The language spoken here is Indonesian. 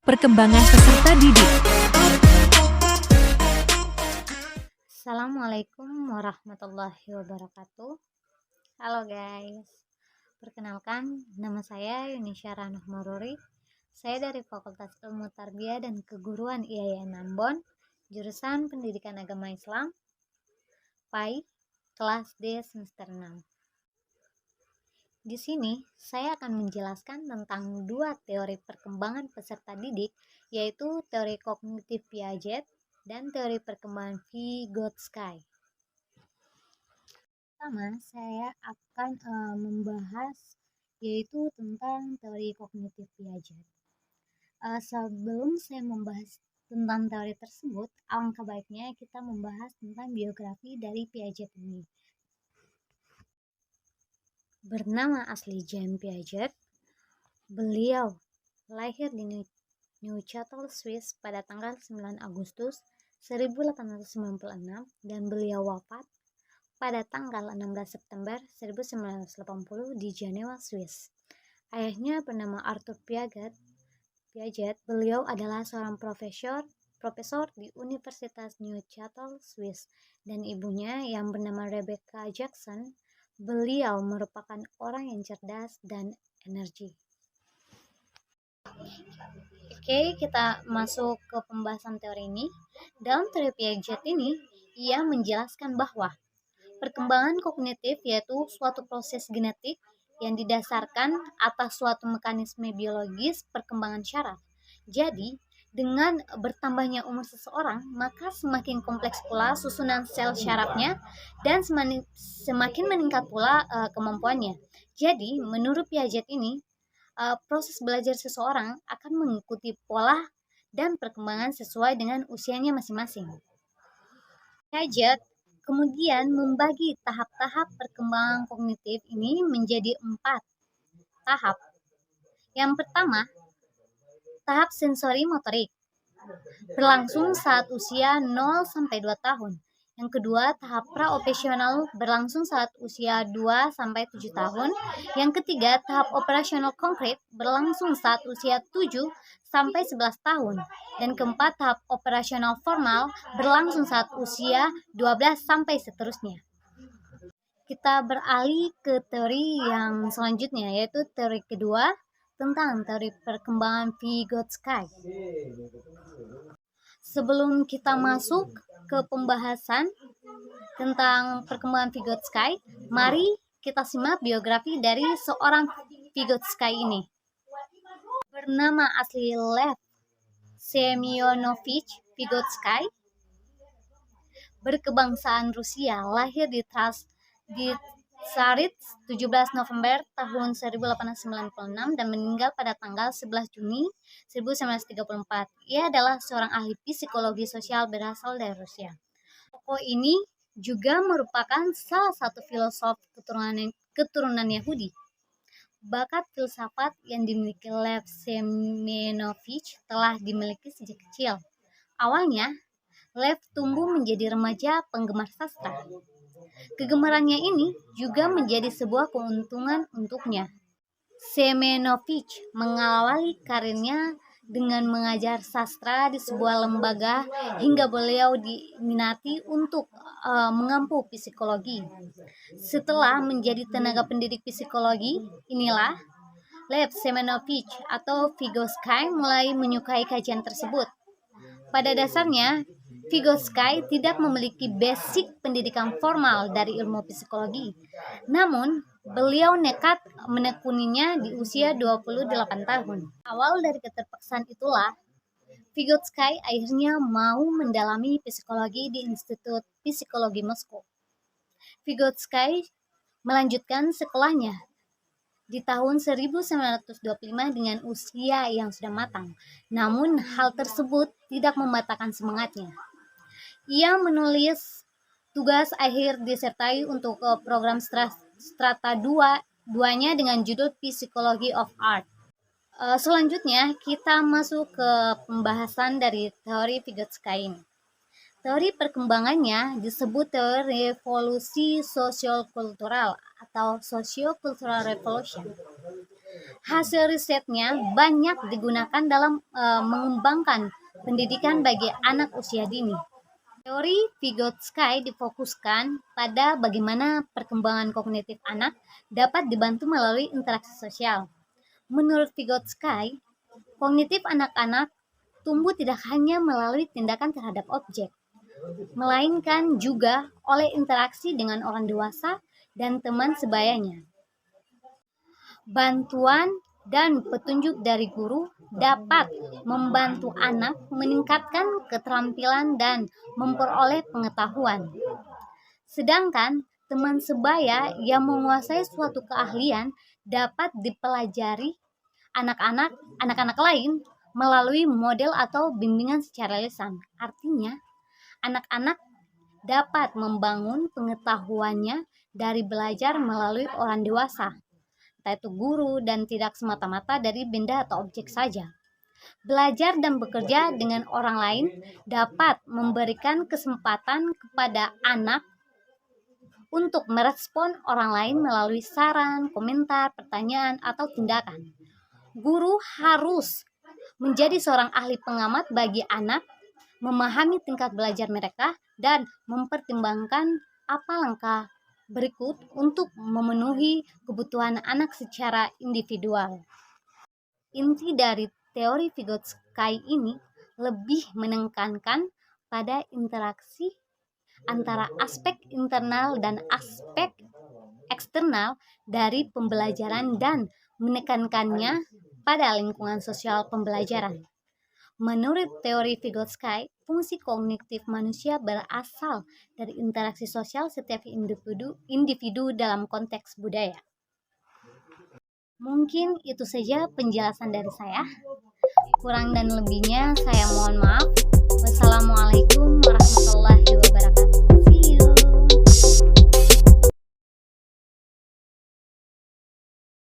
perkembangan peserta didik. Assalamualaikum warahmatullahi wabarakatuh. Halo guys, perkenalkan nama saya Yunisha Ranuh Maruri. Saya dari Fakultas Ilmu Tarbiyah dan Keguruan IAIN Ambon, jurusan Pendidikan Agama Islam, PAI, kelas D semester 6. Di sini saya akan menjelaskan tentang dua teori perkembangan peserta didik, yaitu teori kognitif Piaget dan teori perkembangan Vygotsky. Pertama, saya akan membahas yaitu tentang teori kognitif Piaget. Sebelum saya membahas tentang teori tersebut, alangkah baiknya kita membahas tentang biografi dari Piaget ini. Bernama asli Jean Piaget, beliau lahir di Neuchâtel, Swiss pada tanggal 9 Agustus 1896 dan beliau wafat pada tanggal 16 September 1980 di Jenewa, Swiss. Ayahnya bernama Arthur Piaget. Beliau adalah seorang profesor di Universitas Neuchâtel, Swiss, dan ibunya yang bernama Rebecca Jackson. Beliau merupakan orang yang cerdas dan energi. Oke, kita masuk ke pembahasan teori ini. Dalam teori Piaget ini, ia menjelaskan bahwa perkembangan kognitif yaitu suatu proses genetik yang didasarkan atas suatu mekanisme biologis perkembangan syaraf. Jadi, dengan bertambahnya umur seseorang, maka semakin kompleks pula susunan sel syarafnya dan semakin meningkat pula kemampuannya. Jadi, menurut Piaget ini, proses belajar seseorang akan mengikuti pola dan perkembangan sesuai dengan usianya masing-masing. Piaget kemudian membagi tahap-tahap perkembangan kognitif ini menjadi 4 tahap. Yang pertama, tahap sensori motorik, berlangsung saat usia 0-2 tahun. Yang kedua, tahap praoperasional berlangsung saat usia 2-7 tahun. Yang ketiga, tahap operasional konkret berlangsung saat usia 7-11 tahun. Dan keempat, tahap operasional formal berlangsung saat usia 12 sampai seterusnya. Kita beralih ke teori yang selanjutnya, yaitu teori kedua tentang teori perkembangan Vygotsky. Sebelum kita masuk ke pembahasan tentang perkembangan Vygotsky, mari kita simak biografi dari seorang Vygotsky ini. Bernama asli Lev Semyonovich Vygotsky, berkebangsaan Rusia, lahir di Tsarits 17 November tahun 1896 dan meninggal pada tanggal 11 Juni 1934. Ia adalah seorang ahli psikologi sosial berasal dari Rusia. Tokoh ini juga merupakan salah satu filosof keturunan Yahudi. Bakat filsafat yang dimiliki Lev Semyonovich telah dimiliki sejak kecil. Awalnya, Lev tumbuh menjadi remaja penggemar sastra. Kegemarannya ini juga menjadi sebuah keuntungan untuknya. Semyonovich mengawali karirnya dengan mengajar sastra di sebuah lembaga hingga beliau diminati untuk mengampu psikologi. Setelah menjadi tenaga pendidik psikologi, inilah Lev Semyonovich atau Vygotsky mulai menyukai kajian tersebut. Pada dasarnya, Vygotsky tidak memiliki basic pendidikan formal dari ilmu psikologi. Namun, beliau nekat menekuninya di usia 28 tahun. Awal dari keterpaksaan itulah, Vygotsky akhirnya mau mendalami psikologi di Institut Psikologi Moskow. Vygotsky melanjutkan sekolahnya di tahun 1925 dengan usia yang sudah matang. Namun, hal tersebut tidak membatalkan semangatnya. Ia menulis tugas akhir disertai untuk program strata 2-nya dengan judul Psychology of Art. Selanjutnya, kita masuk ke pembahasan dari teori Vygotsky ini. Teori perkembangannya disebut teori revolusi sosiokultural atau sociocultural revolution. Hasil risetnya banyak digunakan dalam mengembangkan pendidikan bagi anak usia dini. Teori Vygotsky difokuskan pada bagaimana perkembangan kognitif anak dapat dibantu melalui interaksi sosial. Menurut Vygotsky, kognitif anak-anak tumbuh tidak hanya melalui tindakan terhadap objek, melainkan juga oleh interaksi dengan orang dewasa dan teman sebayanya. Bantuan dan petunjuk dari guru dapat membantu anak meningkatkan keterampilan dan memperoleh pengetahuan. Sedangkan teman sebaya yang menguasai suatu keahlian dapat dipelajari anak-anak lain melalui model atau bimbingan secara lisan. Artinya, anak-anak dapat membangun pengetahuannya dari belajar melalui orang dewasa, entah itu guru, dan tidak semata-mata dari benda atau objek saja. Belajar dan bekerja dengan orang lain dapat memberikan kesempatan kepada anak untuk merespon orang lain melalui saran, komentar, pertanyaan, atau tindakan. Guru harus menjadi seorang ahli pengamat bagi anak, memahami tingkat belajar mereka, dan mempertimbangkan apa langkah berikut untuk memenuhi kebutuhan anak secara individual. Inti dari teori Vygotsky ini lebih menekankan pada interaksi antara aspek internal dan aspek eksternal dari pembelajaran dan menekankannya pada lingkungan sosial pembelajaran. Menurut teori Vygotsky, fungsi kognitif manusia berasal dari interaksi sosial setiap individu dalam konteks budaya. Mungkin itu saja penjelasan dari saya. Kurang dan lebihnya saya mohon maaf.